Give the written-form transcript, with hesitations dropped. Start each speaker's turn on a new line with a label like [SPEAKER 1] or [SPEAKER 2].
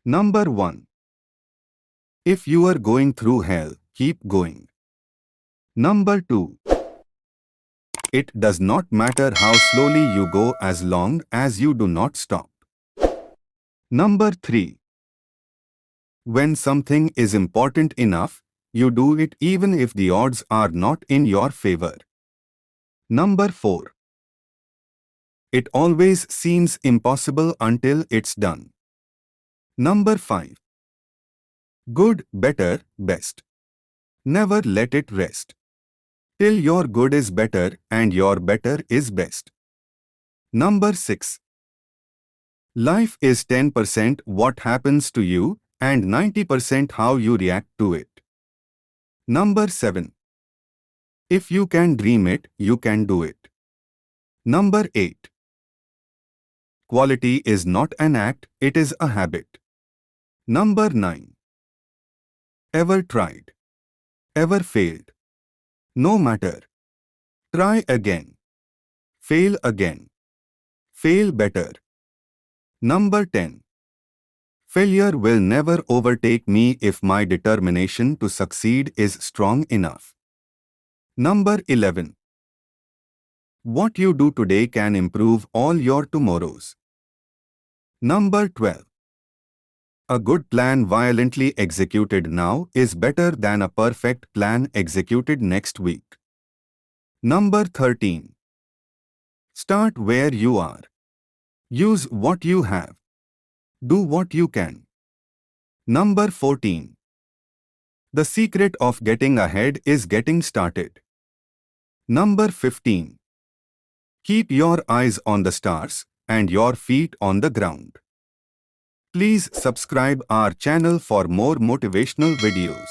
[SPEAKER 1] Number 1. If you are going through hell, keep going. Number 2. It does not matter how slowly you go as long as you do not stop. Number 3. When something is important enough, you do it even if the odds are not in your favor. Number 4. It always seems impossible until it's done. Number 5. Good, better, best. Never let it rest till your good is better and your better is best. Number 6. Life is 10% what happens to you and 90% how you react to it. Number 7. If you can dream it, you can do it. Number 8. Quality is not an act, it is a habit. Number 9. Ever tried? Ever failed? No matter. Try again. Fail again. Fail better. Number 10. Failure will never overtake me if my determination to succeed is strong enough. Number 11. What you do today can improve all your tomorrows. Number 12. A good plan violently executed now is better than a perfect plan executed next week. Number 13. Start where you are. Use what you have. Do what you can. Number 14. The secret of getting ahead is getting started. Number 15. Keep your eyes on the stars and your feet on the ground. Please subscribe our channel for more motivational videos.